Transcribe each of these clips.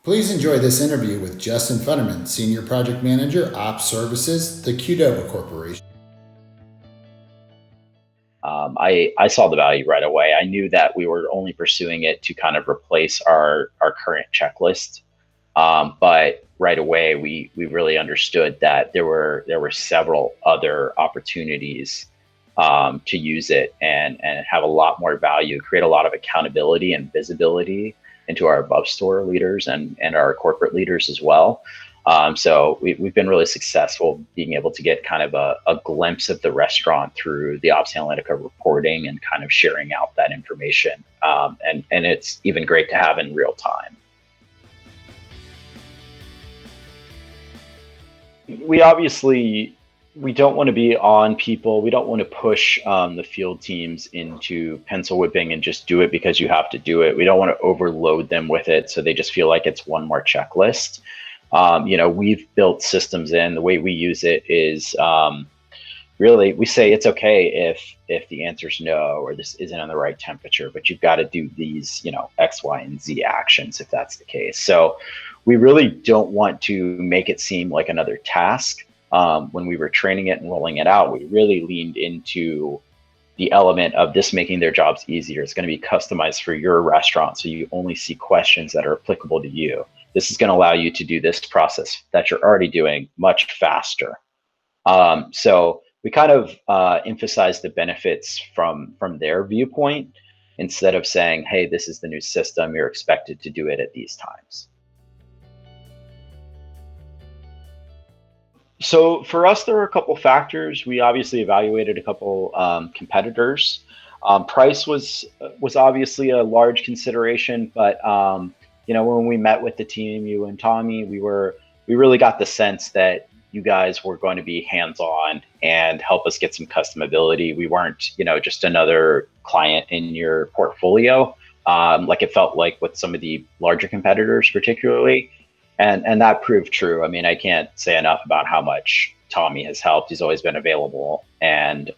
Please enjoy this interview with Justin Futterman, Senior Project Manager, Ops Services, the Qdoba Corporation. I saw the value right away. I knew that we were only pursuing it to kind of replace our current checklist. But right away, we really understood that there were several other opportunities to use it and have a lot more value, create a lot of accountability and visibility into our above store leaders and our corporate leaders as well. So we've been really successful being able to get kind of a glimpse of the restaurant through the OpsAnalitica reporting and kind of sharing out that information. And it's even great to have in real time. We don't want to be on people. We don't want to push the field teams into pencil whipping and just do it because you have to do it. We don't want to overload them with it so they just feel like it's one more checklist. We've built systems in. The way we use it is really we say it's okay if the answer is no or this isn't on the right temperature, but you've got to do these, X, Y, and Z actions if that's the case. So we really don't want to make it seem like another task. When we were training it and rolling it out, we really leaned into the element of this making their jobs easier. It's going to be customized for your restaurant, so you only see questions that are applicable to you. This is going to allow you to do this process that you're already doing much faster. So we kind of emphasize the benefits from their viewpoint instead of saying, hey, this is the new system, you're expected to do it at these times. So for us, there were a couple factors. We obviously evaluated a couple competitors. Price was obviously a large consideration, but when we met with the team, you and Tommy, we really got the sense that you guys were going to be hands-on and help us get some customability. We weren't, just another client in your portfolio, like it felt like with some of the larger competitors, particularly. And that proved true. I mean, I can't say enough about how much Tommy has helped. He's always been available and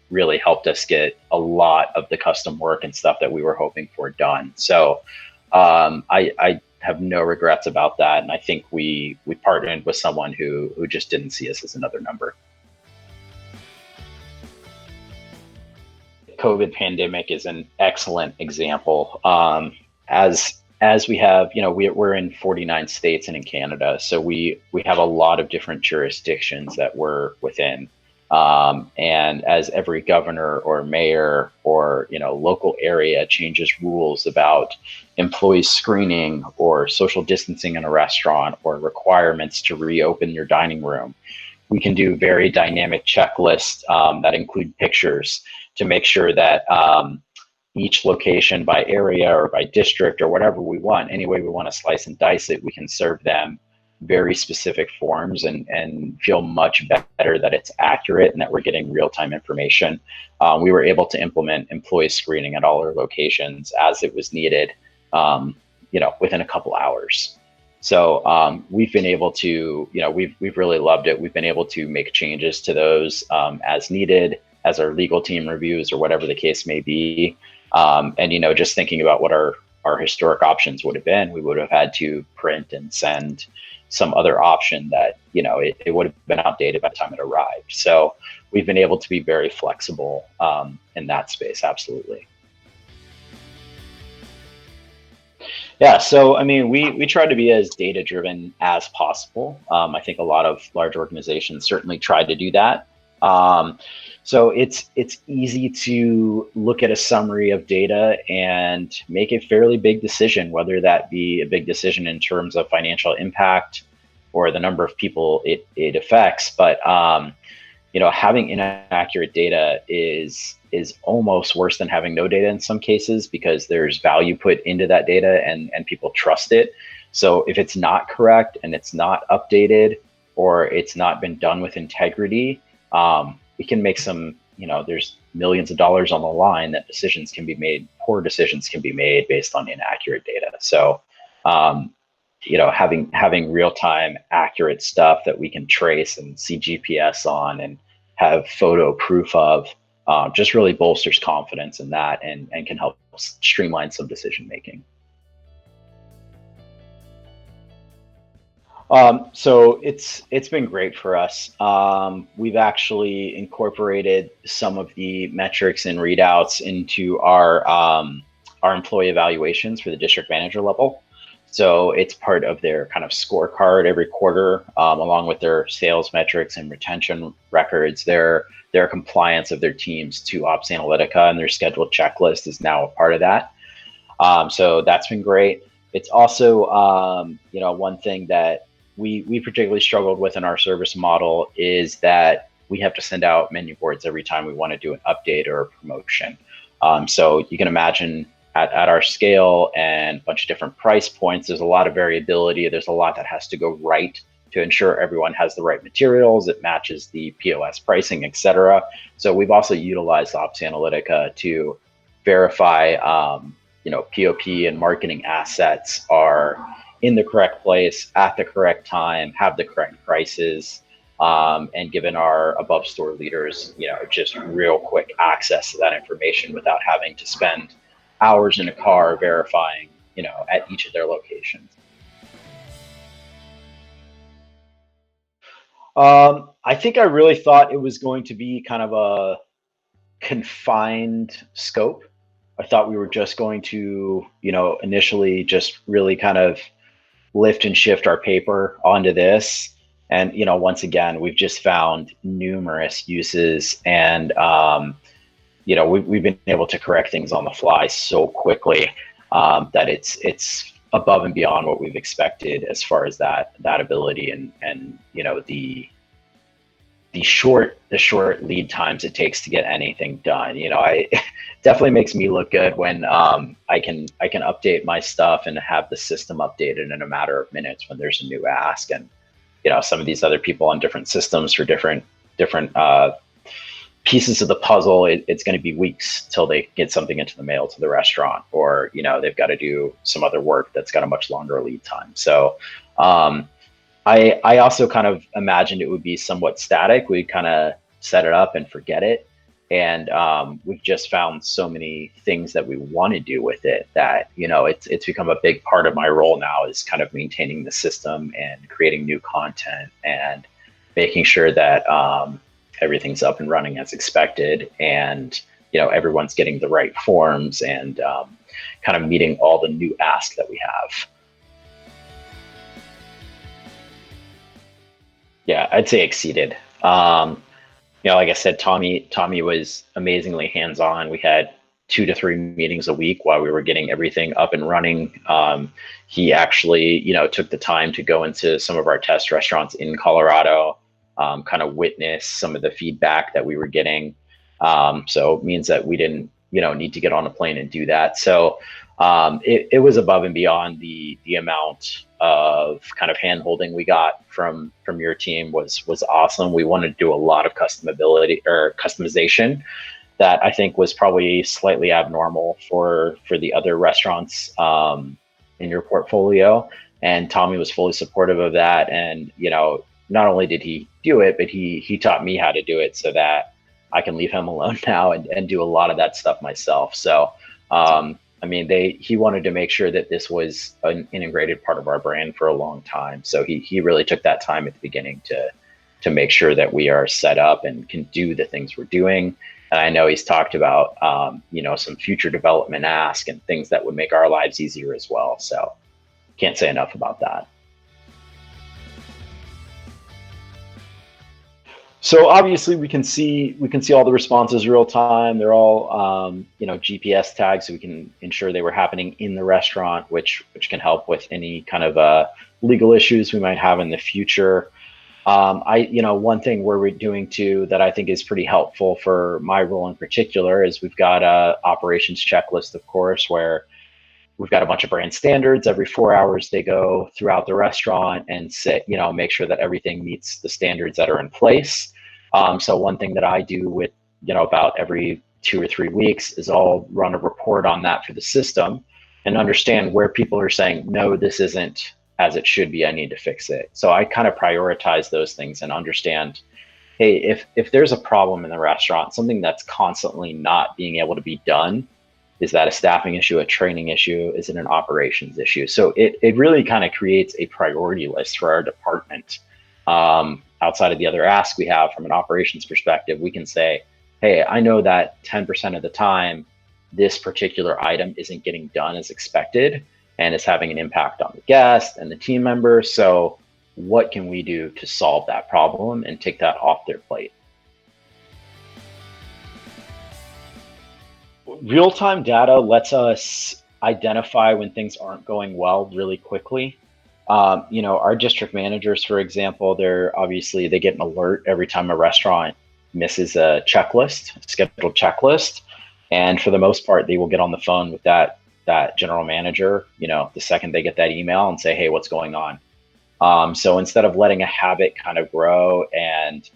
really helped us get a lot of the custom work and stuff that we were hoping for done. So I have no regrets about that. And I think we partnered with someone who just didn't see us as another number. COVID pandemic is an excellent example. As we have, we're in 49 states and in Canada, so we have a lot of different jurisdictions that we're within. And as every governor or mayor or local area changes rules about employee screening or social distancing in a restaurant or requirements to reopen your dining room, we can do very dynamic checklists that include pictures to make sure that each location by area or by district or whatever we want, any way we want to slice and dice it, we can serve them very specific forms and feel much better that it's accurate and that we're getting real-time information. We were able to implement employee screening at all our locations as it was needed, within a couple hours. So we've been able to, we've really loved it. We've been able to make changes to those as needed, as our legal team reviews or whatever the case may be. And just thinking about what our historic options would have been, we would have had to print and send some other option that it would have been outdated by the time it arrived. So we've been able to be very flexible in that space. Absolutely. Yeah, so I mean, we try to be as data driven as possible. I think a lot of large organizations certainly try to do that. So it's easy to look at a summary of data and make a fairly big decision, whether that be a big decision in terms of financial impact or the number of people it affects. But having inaccurate data is almost worse than having no data in some cases, because there's value put into that data and people trust it. So if it's not correct and it's not updated or it's not been done with integrity, we can make some, there's millions of dollars on the line that decisions can be made, poor decisions can be made based on inaccurate data. So, having real-time accurate stuff that we can trace and see GPS on and have photo proof of just really bolsters confidence in that and can help streamline some decision making. So it's been great for us. We've actually incorporated some of the metrics and readouts into our employee evaluations for the district manager level. So it's part of their kind of scorecard every quarter, along with their sales metrics and retention records. Their compliance of their teams to OpsAnalitica and their scheduled checklist is now a part of that. So that's been great. It's also, one thing that we particularly struggled with in our service model is that we have to send out menu boards every time we want to do an update or a promotion. So you can imagine at our scale and a bunch of different price points, there's a lot of variability. There's a lot that has to go right to ensure everyone has the right materials, it matches the POS pricing, etc. So we've also utilized OpsAnalitica to verify POP and marketing assets are in the correct place at the correct time, have the correct prices, and given our above store leaders, just real quick access to that information without having to spend hours in a car verifying, at each of their locations. I think I really thought it was going to be kind of a confined scope. I thought we were just going to, initially just really kind of lift and shift our paper onto this. And, once again, we've just found numerous uses and, we've been able to correct things on the fly so quickly that it's above and beyond what we've expected as far as that ability and the short lead times it takes to get anything done. I definitely makes me look good when I can update my stuff and have the system updated in a matter of minutes when there's a new ask. And some of these other people on different systems for different pieces of the puzzle, it's going to be weeks till they get something into the mail to the restaurant, or they've got to do some other work that's got a much longer lead time. So I also kind of imagined it would be somewhat static. We kind of set it up and forget it. And we've just found so many things that we want to do with it that, it's become a big part of my role now, is kind of maintaining the system and creating new content and making sure that everything's up and running as expected. And, everyone's getting the right forms and kind of meeting all the new asks that we have. Yeah, I'd say exceeded. Like I said, Tommy was amazingly hands-on. We had 2 to 3 meetings a week while we were getting everything up and running. He actually, took the time to go into some of our test restaurants in Colorado, kind of witness some of the feedback that we were getting. So it means that we didn't, need to get on a plane and do that. So it was above and beyond the amount of kind of hand holding we got from your team was awesome. We wanted to do a lot of customization that I think was probably slightly abnormal for the other restaurants in your portfolio. And Tommy was fully supportive of that. And, not only did he do it, but he taught me how to do it so that I can leave him alone now and do a lot of that stuff myself. So, he wanted to make sure that this was an integrated part of our brand for a long time. So he really took that time at the beginning to make sure that we are set up and can do the things we're doing. And I know he's talked about, some future development ask and things that would make our lives easier as well. So can't say enough about that. So obviously we can see all the responses real time. They're all GPS tags, so we can ensure they were happening in the restaurant, which can help with any kind of legal issues we might have in the future. One thing we're doing too that I think is pretty helpful for my role in particular is we've got a operations checklist, of course, where we've got a bunch of brand standards. Every 4 hours they go throughout the restaurant and make sure that everything meets the standards that are in place. So one thing that I do with, about every 2 or 3 weeks is I'll run a report on that for the system and understand where people are saying, no, this isn't as it should be, I need to fix it. So I kind of prioritize those things and understand, hey, if there's a problem in the restaurant, something that's constantly not being able to be done, Is that a staffing issue, a training issue? Is it an operations issue? So it really kind of creates a priority list for our department. Outside of the other ask we have from an operations perspective, we can say, hey, I know that 10% of the time, this particular item isn't getting done as expected and it's having an impact on the guest and the team members. So what can we do to solve that problem and take that off their plate? Real-time data lets us identify when things aren't going well really quickly. Our district managers, for example, they get an alert every time a restaurant misses a scheduled checklist. And for the most part, they will get on the phone with that general manager, the second they get that email and say, hey, what's going on? So instead of letting a habit kind of grow and,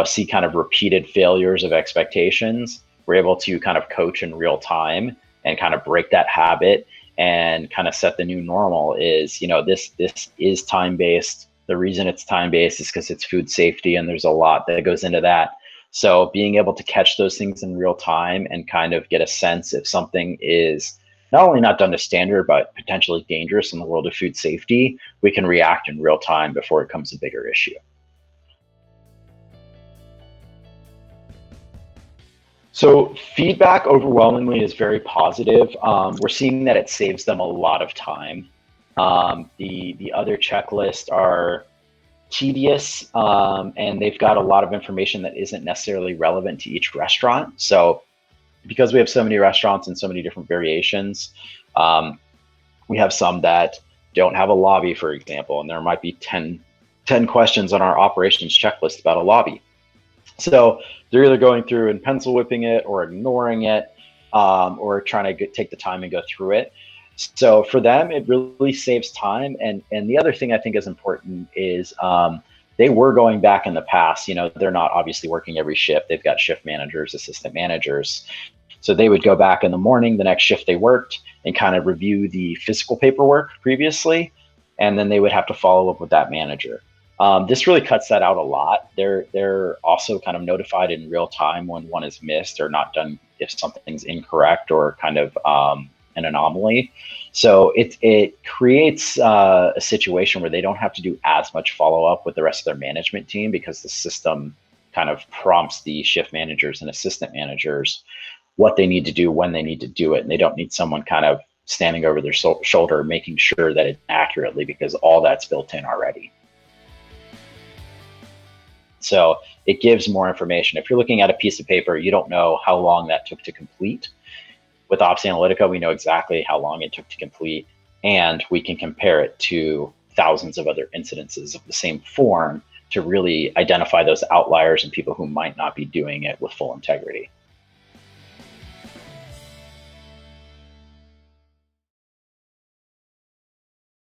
see kind of repeated failures of expectations, we're able to kind of coach in real time and kind of break that habit and kind of set the new normal is, this is time-based. The reason it's time-based is because it's food safety and there's a lot that goes into that. So being able to catch those things in real time and kind of get a sense if something is not only not done to standard, but potentially dangerous in the world of food safety, we can react in real time before it becomes a bigger issue. So feedback overwhelmingly is very positive. We're seeing that it saves them a lot of time. The other checklists are tedious, and they've got a lot of information that isn't necessarily relevant to each restaurant. So because we have so many restaurants and so many different variations, we have some that don't have a lobby, for example, and there might be 10 questions on our operations checklist about a lobby. So they're either going through and pencil whipping it or ignoring it, or trying to take the time and go through it. So for them, it really saves time. And the other thing I think is important is they were going back in the past. They're not obviously working every shift. They've got shift managers, assistant managers. So they would go back in the morning, the next shift they worked, and kind of review the physical paperwork previously. And then they would have to follow up with that manager. This really cuts that out a lot. They're also kind of notified in real time when one is missed or not done, if something's incorrect or kind of an anomaly. So it creates a situation where they don't have to do as much follow up with the rest of their management team because the system kind of prompts the shift managers and assistant managers what they need to do when they need to do it. And they don't need someone kind of standing over their shoulder, making sure that it's accurately because all that's built in already. So it gives more information. If you're looking at a piece of paper, you don't know how long that took to complete. With OpsAnalitica, we know exactly how long it took to complete, and we can compare it to thousands of other incidences of the same form to really identify those outliers and people who might not be doing it with full integrity.